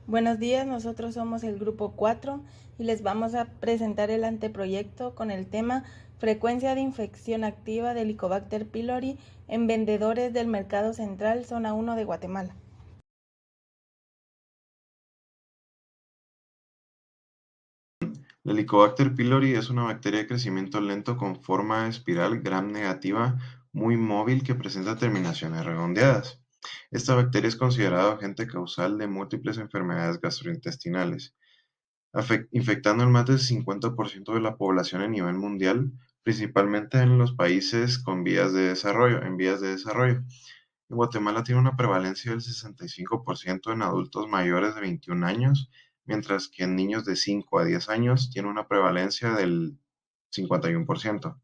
Buenos días, nosotros somos el grupo 4 y les vamos a presentar el anteproyecto con el tema frecuencia de infección activa de Helicobacter pylori en vendedores del Mercado Central, zona 1 de Guatemala. La Helicobacter pylori es una bacteria de crecimiento lento con forma espiral gram negativa muy móvil que presenta terminaciones redondeadas. Esta bacteria es considerada agente causal de múltiples enfermedades gastrointestinales, infectando al más del 50% de la población a nivel mundial, principalmente en los países en vías de desarrollo. En Guatemala tiene una prevalencia del 65% en adultos mayores de 21 años, mientras que en niños de 5 a 10 años tiene una prevalencia del 51%.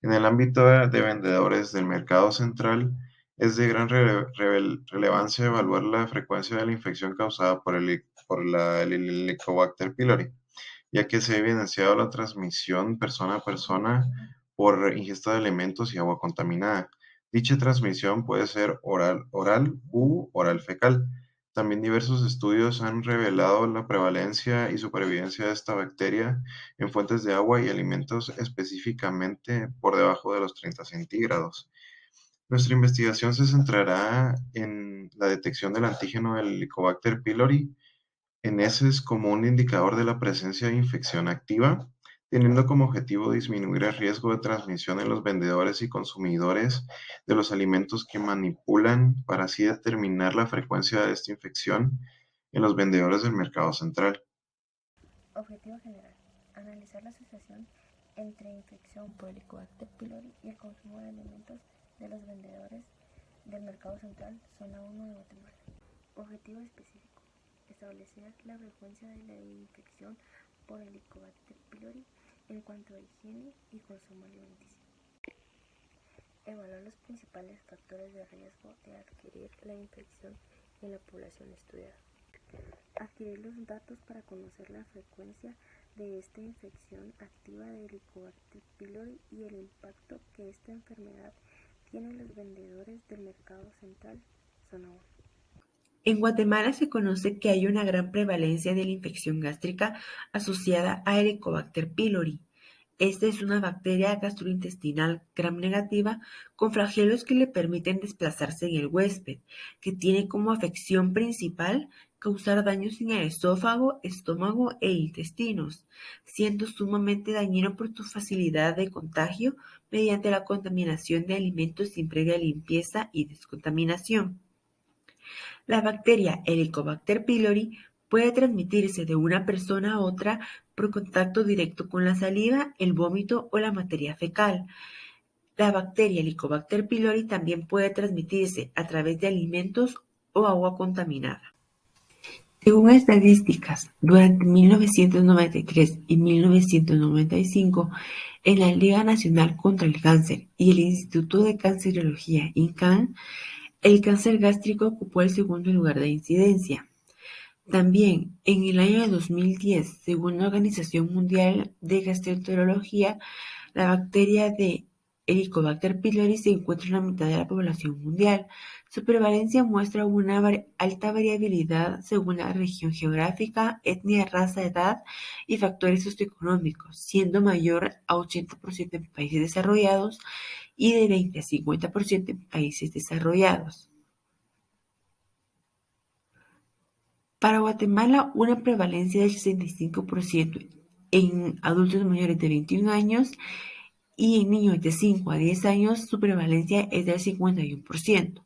En el ámbito de vendedores del mercado central, es de gran relevancia evaluar la frecuencia de la infección causada por el Helicobacter pylori, ya que se ha evidenciado la transmisión persona a persona por ingesta de alimentos y agua contaminada. Dicha transmisión puede ser oral u oral fecal. También diversos estudios han revelado la prevalencia y supervivencia de esta bacteria en fuentes de agua y alimentos específicamente por debajo de los 30 centígrados. Nuestra investigación se centrará en la detección del antígeno del Helicobacter pylori en heces como un indicador de la presencia de infección activa, teniendo como objetivo disminuir el riesgo de transmisión en los vendedores y consumidores de los alimentos que manipulan para así determinar la frecuencia de esta infección en los vendedores del mercado central. Objetivo general: analizar la asociación entre infección por Helicobacter pylori y el consumo de alimentos de los vendedores del Mercado Central, zona 1 de Guatemala. Objetivo específico: establecer la frecuencia de la infección por Helicobacter pylori en cuanto a higiene y consumo alimenticio. Evaluar los principales factores de riesgo de adquirir la infección en la población estudiada. Adquirir los datos para conocer la frecuencia de esta infección activa de Helicobacter pylori y el impacto que esta enfermedad tiene en los vendedores del Mercado Central, zona 1. En Guatemala se conoce que hay una gran prevalencia de la infección gástrica asociada a Helicobacter pylori. Esta es una bacteria gastrointestinal gram negativa con flagelos que le permiten desplazarse en el huésped, que tiene como afección principal causar daños en el esófago, estómago e intestinos, siendo sumamente dañino por su facilidad de contagio mediante la contaminación de alimentos sin previa limpieza y descontaminación. La bacteria Helicobacter pylori puede transmitirse de una persona a otra por contacto directo con la saliva, el vómito o la materia fecal. La bacteria Helicobacter pylori también puede transmitirse a través de alimentos o agua contaminada. Según estadísticas, durante 1993 y 1995, en la Liga Nacional contra el Cáncer y el Instituto de Cancerología INCAN, el cáncer gástrico ocupó el segundo lugar de incidencia. También, en el año de 2010, según la Organización Mundial de Gastroenterología, la bacteria de Helicobacter pylori se encuentra en la mitad de la población mundial. Su prevalencia muestra una alta variabilidad según la región geográfica, etnia, raza, edad y factores socioeconómicos, siendo mayor a 80% en países desarrollados y de 20 a 50% en países desarrollados. Para Guatemala, una prevalencia del 65% en adultos mayores de 21 años y en niños de 5 a 10 años su prevalencia es del 51%.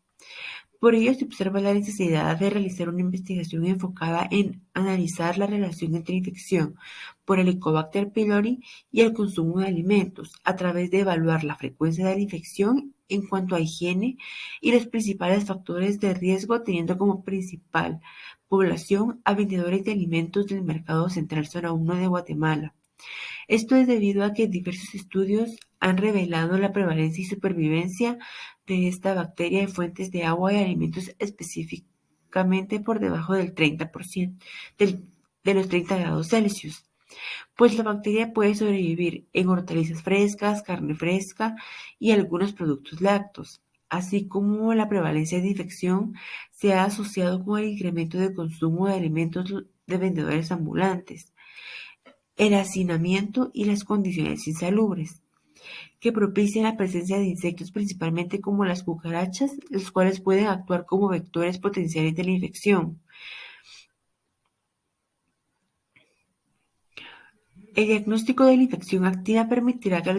Por ello, se observa la necesidad de realizar una investigación enfocada en analizar la relación entre infección por Helicobacter pylori y el consumo de alimentos, a través de evaluar la frecuencia de la infección en cuanto a higiene y los principales factores de riesgo, teniendo como principal población a vendedores de alimentos del Mercado Central Zona 1 de Guatemala. Esto es debido a que diversos estudios han revelado la prevalencia y supervivencia de esta bacteria en fuentes de agua y alimentos específicamente por debajo del 30% de los 30 grados Celsius, pues la bacteria puede sobrevivir en hortalizas frescas, carne fresca y algunos productos lácteos. así como la prevalencia de infección, se ha asociado con el incremento de consumo de alimentos de vendedores ambulantes, el hacinamiento y las condiciones insalubres, que propician la presencia de insectos principalmente como las cucarachas, los cuales pueden actuar como vectores potenciales de la infección. El diagnóstico de la infección activa permitirá que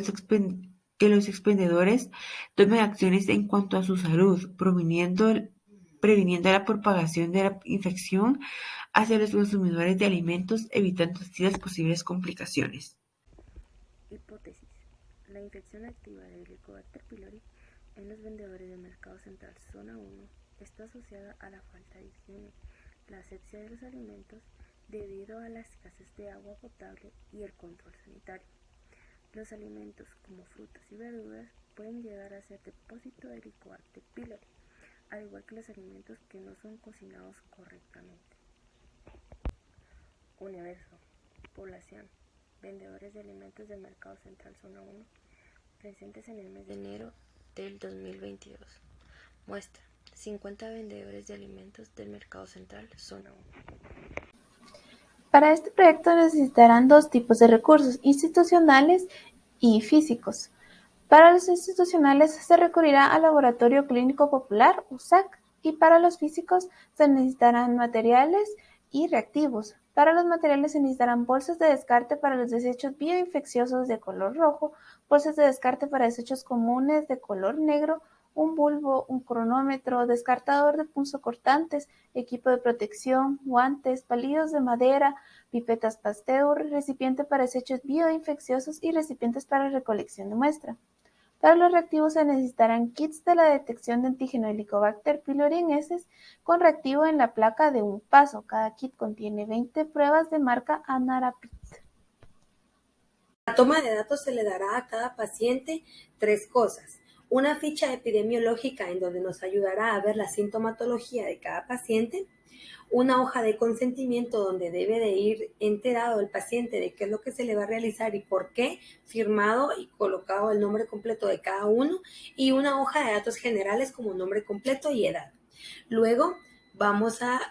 los expendedores tomen acciones en cuanto a su salud, previniendo la propagación de la infección hacia los consumidores de alimentos, evitando así las posibles complicaciones. Hipótesis. La infección activa de Helicobacter pylori en los vendedores del mercado central zona 1 está asociada a la falta de higiene, la asepsia de los alimentos debido a la escasez de agua potable y el control sanitario. Los alimentos como frutas y verduras pueden llegar a ser depósito de Helicobacter pylori, al igual que los alimentos que no son cocinados correctamente. Universo. Población. Vendedores de alimentos del mercado central zona 1 presentes en el mes de enero del 2022. Muestra: 50 vendedores de alimentos del mercado central zona 1. Para este proyecto necesitarán dos tipos de recursos, institucionales y físicos. Para los institucionales se recurrirá al Laboratorio Clínico Popular, USAC, y para los físicos se necesitarán materiales y reactivos. Para los materiales se necesitarán bolsas de descarte para los desechos bioinfecciosos de color rojo, bolsas de descarte para desechos comunes de color negro, un bulbo, un cronómetro, descartador de punzocortantes, equipo de protección, guantes, palillos de madera, pipetas Pasteur, recipiente para desechos bioinfecciosos y recipientes para recolección de muestra. Para los reactivos se necesitarán kits de la detección de antígeno Helicobacter pylori en heces con reactivo en la placa de un paso. Cada kit contiene 20 pruebas de marca Anarapid. La toma de datos se le dará a cada paciente 3 cosas. Una ficha epidemiológica en donde nos ayudará a ver la sintomatología de cada paciente, una hoja de consentimiento donde debe de ir enterado el paciente de qué es lo que se le va a realizar y por qué, firmado y colocado el nombre completo de cada uno, y una hoja de datos generales como nombre completo y edad. Luego vamos a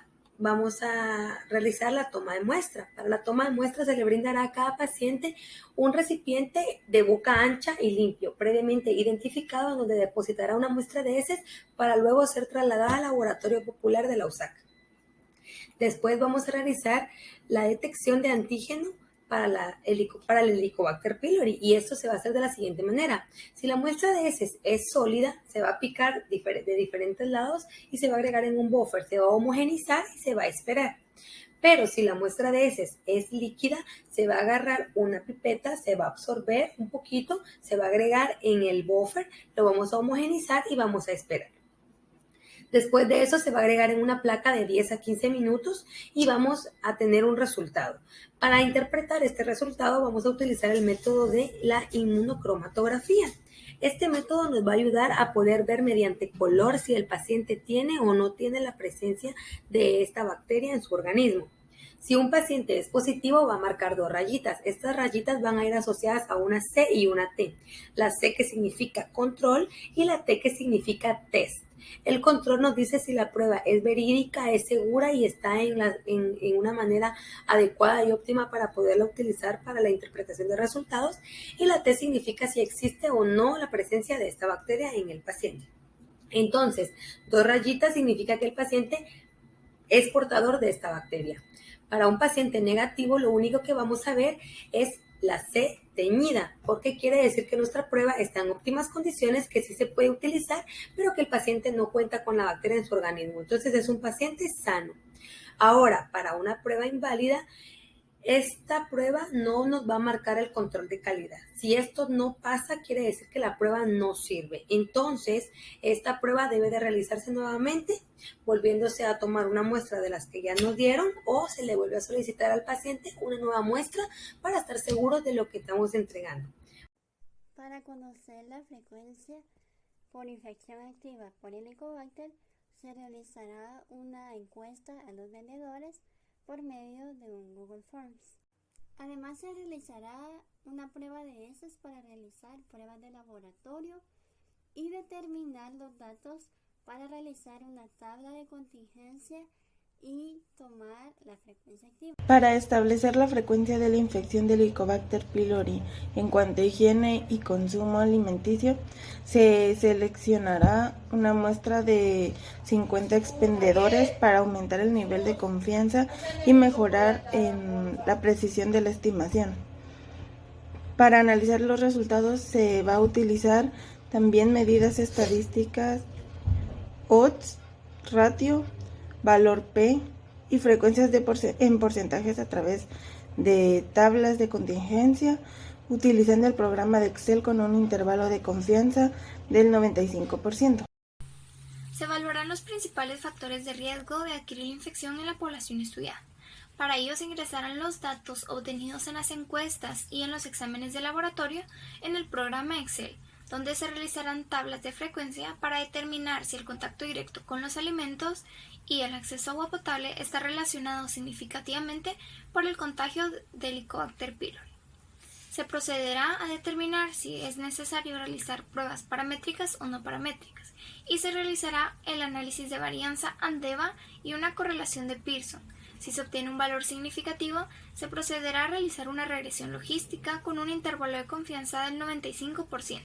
realizar la toma de muestra. Para la toma de muestra se le brindará a cada paciente un recipiente de boca ancha y limpio, previamente identificado, en donde depositará una muestra de heces para luego ser trasladada al laboratorio popular de la USAC. Después vamos a realizar la detección de antígeno para el Helicobacter pylori, y esto se va a hacer de la siguiente manera. Si la muestra de heces es sólida, se va a picar de diferentes lados y se va a agregar en un buffer, se va a homogenizar y se va a esperar. Pero si la muestra de heces es líquida, se va a agarrar una pipeta, se va a absorber un poquito, se va a agregar en el buffer, lo vamos a homogenizar y vamos a esperar. Después de eso se va a agregar en una placa de 10 a 15 minutos y vamos a tener un resultado. Para interpretar este resultado vamos a utilizar el método de la inmunocromatografía. Este método nos va a ayudar a poder ver mediante color si el paciente tiene o no tiene la presencia de esta bacteria en su organismo. Si un paciente es positivo, va a marcar 2 rayitas. Estas rayitas van a ir asociadas a una C y una T. La C que significa control y la T que significa test. El control nos dice si la prueba es verídica, es segura y está en una manera adecuada y óptima para poderla utilizar para la interpretación de resultados. Y la T significa si existe o no la presencia de esta bacteria en el paciente. Entonces, 2 rayitas significa que el paciente es portador de esta bacteria. Para un paciente negativo, lo único que vamos a ver es la C teñida, porque quiere decir que nuestra prueba está en óptimas condiciones, que sí se puede utilizar, pero que el paciente no cuenta con la bacteria en su organismo. Entonces es un paciente sano. Ahora, para una prueba inválida, esta prueba no nos va a marcar el control de calidad. Si esto no pasa, quiere decir que la prueba no sirve. Entonces, esta prueba debe de realizarse nuevamente, volviéndose a tomar una muestra de las que ya nos dieron, o se le vuelve a solicitar al paciente una nueva muestra para estar seguros de lo que estamos entregando. Para conocer la frecuencia por infección activa por Helicobacter, se realizará una encuesta a los vendedores por medio de un Google Forms. Además, se realizará una prueba de heces para realizar pruebas de laboratorio y determinar los datos para realizar una tabla de contingencia y tomar la frecuencia activa. Para establecer la frecuencia de la infección de Helicobacter pylori en cuanto a higiene y consumo alimenticio, se seleccionará una muestra de 50 expendedores para aumentar el nivel de confianza y mejorar en la precisión de la estimación. Para analizar los resultados se va a utilizar también medidas estadísticas, odds, ratio, valor P y frecuencias en porcentajes a través de tablas de contingencia, utilizando el programa de Excel con un intervalo de confianza del 95%. Se evaluarán los principales factores de riesgo de adquirir la infección en la población estudiada. Para ello se ingresarán los datos obtenidos en las encuestas y en los exámenes de laboratorio en el programa Excel, donde se realizarán tablas de frecuencia para determinar si el contacto directo con los alimentos y el acceso a agua potable está relacionado significativamente por el contagio de Helicobacter pylori. Se procederá a determinar si es necesario realizar pruebas paramétricas o no paramétricas, y se realizará el análisis de varianza ANDEVA y una correlación de Pearson. Si se obtiene un valor significativo, se procederá a realizar una regresión logística con un intervalo de confianza del 95%.